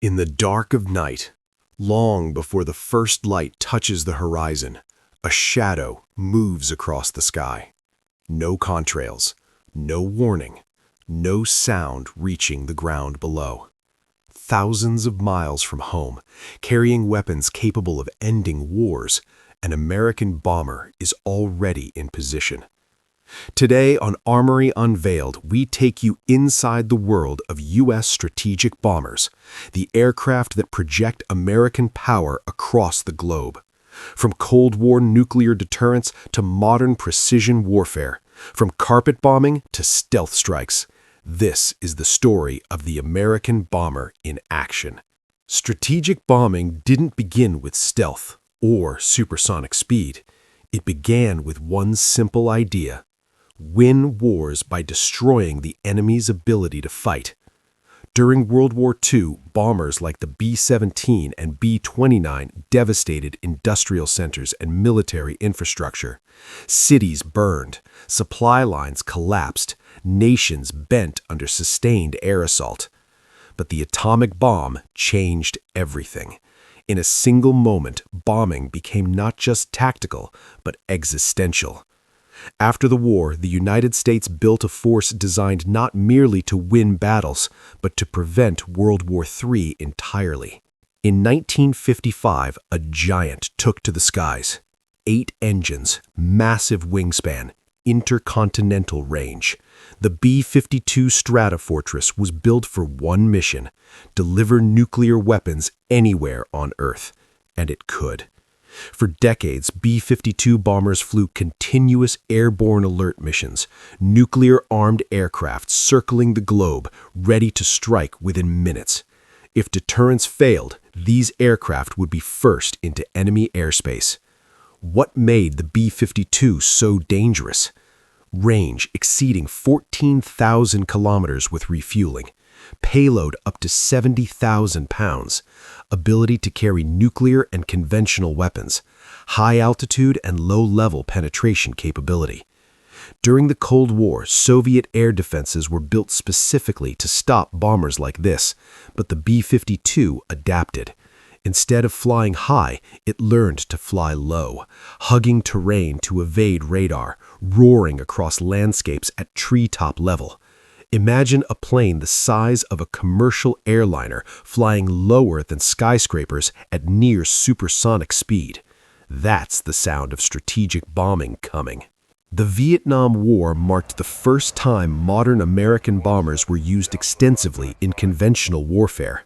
In the dark of night, long before the first light touches the horizon, a shadow moves across the sky. No contrails, no warning, no sound reaching the ground below. Thousands of miles from home, carrying weapons capable of ending wars, an American bomber is already in position. Today on Armory Unveiled, we take you inside the world of U.S. strategic bombers, the aircraft that project American power across the globe. From Cold War nuclear deterrence to modern precision warfare, from carpet bombing to stealth strikes, this is the story of the American bomber in action. Strategic bombing didn't begin with stealth or supersonic speed. It began with one simple idea: win wars by destroying the enemy's ability to fight. During World War II, bombers like the B-17 and B-29 devastated industrial centers and military infrastructure. Cities burned, supply lines collapsed, nations bent under sustained air assault. But the atomic bomb changed everything. In a single moment, bombing became not just tactical, but existential. After the war, the United States built a force designed not merely to win battles, but to prevent World War III entirely. In 1955, a giant took to the skies. 8 engines, massive wingspan, intercontinental range. The B-52 Stratofortress was built for one mission: deliver nuclear weapons anywhere on Earth. And it could. For decades, B-52 bombers flew continuous airborne alert missions, nuclear-armed aircraft circling the globe, ready to strike within minutes. If deterrence failed, these aircraft would be first into enemy airspace. What made the B-52 so dangerous? Range exceeding 14,000 kilometers with refueling. Payload up to 70,000 pounds, ability to carry nuclear and conventional weapons, high altitude and low-level penetration capability. During the Cold War, Soviet air defenses were built specifically to stop bombers like this, but the B-52 adapted. Instead of flying high, it learned to fly low, hugging terrain to evade radar, roaring across landscapes at treetop level. Imagine a plane the size of a commercial airliner flying lower than skyscrapers at near supersonic speed. That's the sound of strategic bombing coming. The Vietnam War marked the first time modern American bombers were used extensively in conventional warfare.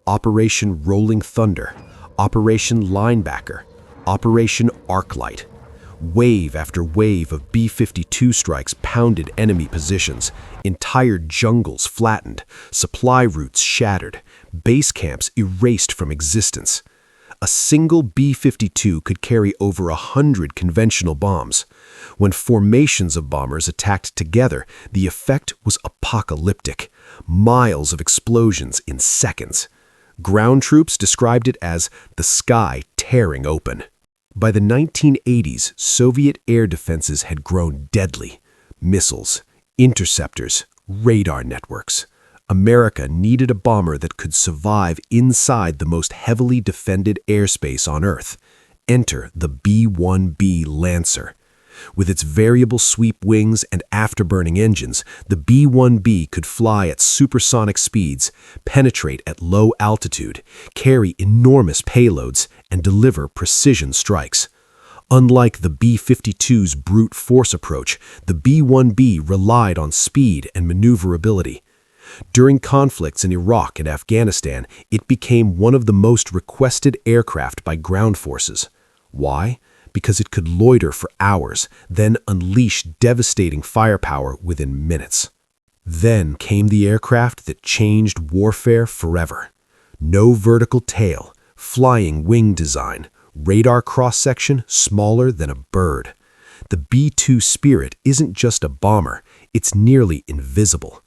Operation Rolling Thunder, Operation Linebacker, Operation Arclight. Wave after wave of B-52 strikes pounded enemy positions, entire jungles flattened, supply routes shattered, base camps erased from existence. A single B-52 could carry over 100 conventional bombs. When formations of bombers attacked together, the effect was apocalyptic. Miles of explosions in seconds. Ground troops described it as the sky tearing open. By the 1980s, Soviet air defenses had grown deadly. Missiles, interceptors, radar networks. America needed a bomber that could survive inside the most heavily defended airspace on Earth. Enter the B-1B Lancer. With its variable sweep wings and afterburning engines, the B-1B could fly at supersonic speeds, penetrate at low altitude, carry enormous payloads, and deliver precision strikes. Unlike the B-52's brute force approach, the B-1B relied on speed and maneuverability. During conflicts in Iraq and Afghanistan, it became one of the most requested aircraft by ground forces. Why? Because it could loiter for hours, then unleash devastating firepower within minutes. Then came the aircraft that changed warfare forever. No vertical tail, flying wing design, radar cross-section smaller than a bird. The B-2 Spirit isn't just a bomber, it's nearly invisible.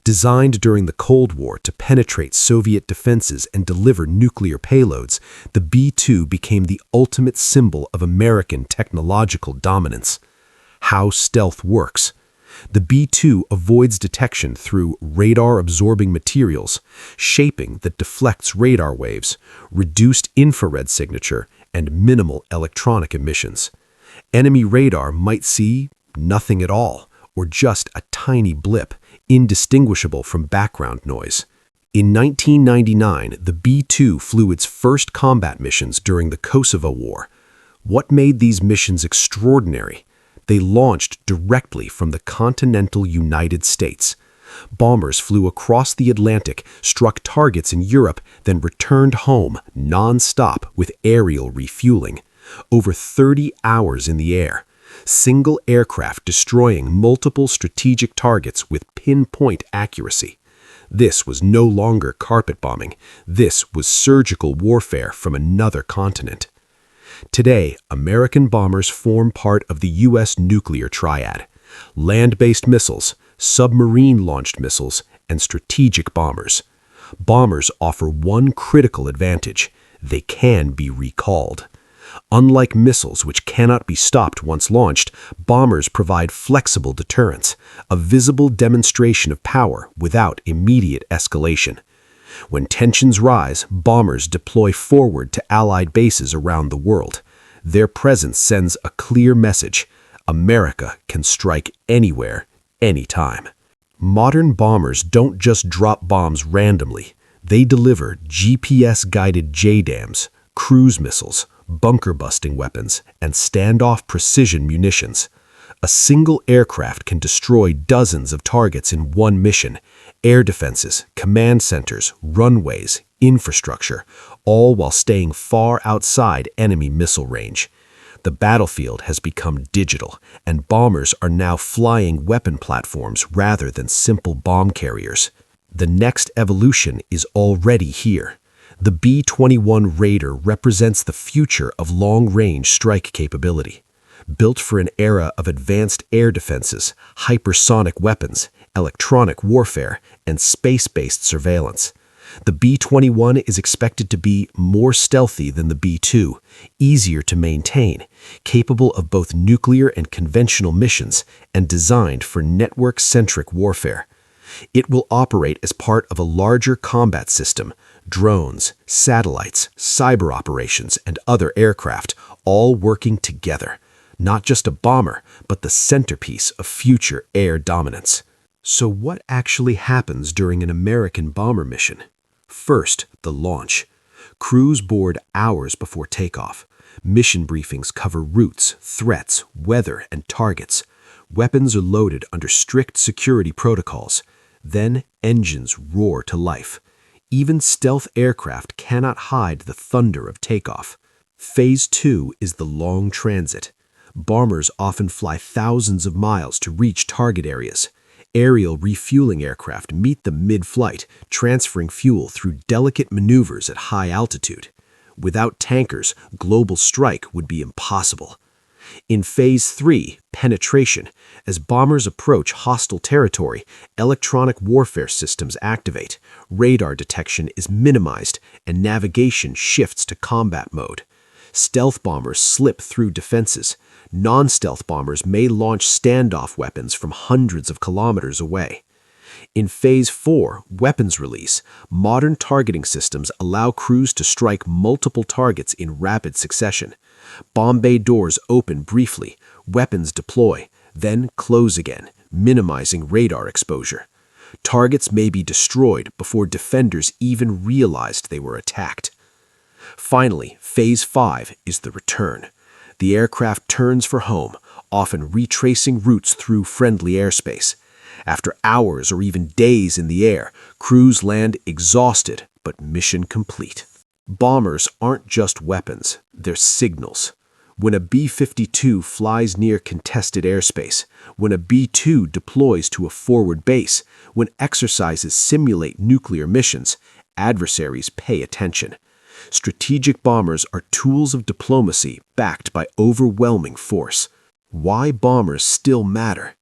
Designed during the Cold War to penetrate Soviet defenses and deliver nuclear payloads, the B-2 became the ultimate symbol of American technological dominance. How stealth works. The B-2 avoids detection through radar-absorbing materials, shaping that deflects radar waves, reduced infrared signature, and minimal electronic emissions. Enemy radar might see nothing at all, or just a tiny blip, indistinguishable from background noise. In 1999, the B-2 flew its first combat missions during the Kosovo War. What made these missions extraordinary? They launched directly from the continental United States. Bombers flew across the Atlantic, struck targets in Europe, then returned home non-stop with aerial refueling. Over 30 hours in the air. Single aircraft destroying multiple strategic targets with pinpoint accuracy. This was no longer carpet bombing. This was surgical warfare from another continent. Today, American bombers form part of the U.S. nuclear triad: land-based missiles, submarine-launched missiles, and strategic bombers. Bombers offer one critical advantage: they can be recalled. Unlike missiles, which cannot be stopped once launched, bombers provide flexible deterrence, a visible demonstration of power without immediate escalation. When tensions rise, bombers deploy forward to Allied bases around the world. Their presence sends a clear message: America can strike anywhere, anytime. Modern bombers don't just drop bombs randomly. They deliver GPS-guided JDAMs, cruise missiles, bunker-busting weapons, and standoff precision munitions. A single aircraft can destroy dozens of targets in one mission: air defenses, command centers, runways, infrastructure, all while staying far outside enemy missile range. The battlefield has become digital, and bombers are now flying weapon platforms rather than simple bomb carriers. The next evolution is already here. The B-21 Raider represents the future of long-range strike capability. Built for an era of advanced air defenses, hypersonic weapons, electronic warfare, and space-based surveillance. The B-21 is expected to be more stealthy than the B-2, easier to maintain, capable of both nuclear and conventional missions, and designed for network-centric warfare. It will operate as part of a larger combat system: drones, satellites, cyber operations, and other aircraft, all working together. Not just a bomber, but the centerpiece of future air dominance. So what actually happens during an American bomber mission? First, the launch. Crews board hours before takeoff. Mission briefings cover routes, threats, weather, and targets. Weapons are loaded under strict security protocols. Then engines roar to life. Even stealth aircraft cannot hide the thunder of takeoff. Phase 2 is the long transit. Bombers often fly thousands of miles to reach target areas. Aerial refueling aircraft meet them mid-flight, transferring fuel through delicate maneuvers at high altitude. Without tankers, global strike would be impossible. In Phase 3, penetration, as bombers approach hostile territory, electronic warfare systems activate, radar detection is minimized, and navigation shifts to combat mode. Stealth bombers slip through defenses. Non-stealth bombers may launch standoff weapons from hundreds of kilometers away. In Phase 4, weapons release, modern targeting systems allow crews to strike multiple targets in rapid succession. Bomb bay doors open briefly, weapons deploy, then close again, minimizing radar exposure. Targets may be destroyed before defenders even realized they were attacked. Finally, Phase 5 is the return. The aircraft turns for home, often retracing routes through friendly airspace. After hours or even days in the air, crews land exhausted but mission complete. Bombers aren't just weapons, they're signals. When a B-52 flies near contested airspace, when a B-2 deploys to a forward base, when exercises simulate nuclear missions, adversaries pay attention. Strategic bombers are tools of diplomacy backed by overwhelming force. Why bombers still matter?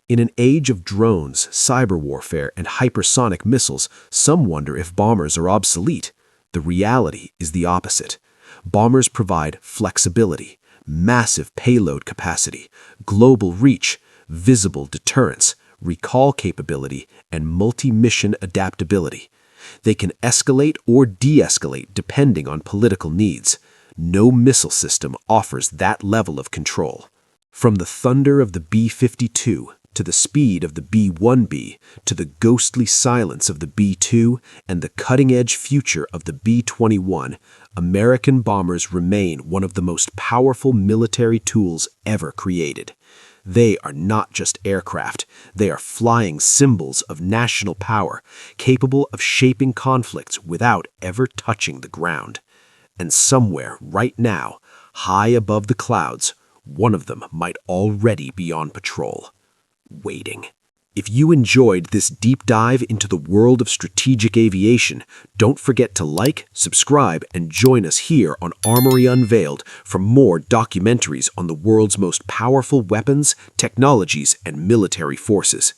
In an age of drones, cyber warfare, and hypersonic missiles, some wonder if bombers are obsolete. The reality is the opposite. Bombers provide flexibility, massive payload capacity, global reach, visible deterrence, recall capability, and multi-mission adaptability. They can escalate or de-escalate depending on political needs. No missile system offers that level of control. From the thunder of the B-52 to the speed of the B-1B to the ghostly silence of the B-2 and the cutting-edge future of the B-21, American bombers remain one of the most powerful military tools ever created. They are not just aircraft, they are flying symbols of national power, capable of shaping conflicts without ever touching the ground. And somewhere, right now, high above the clouds, one of them might already be on patrol, waiting. If you enjoyed this deep dive into the world of strategic aviation, don't forget to like, subscribe, and join us here on Armory Unveiled for more documentaries on the world's most powerful weapons, technologies, and military forces.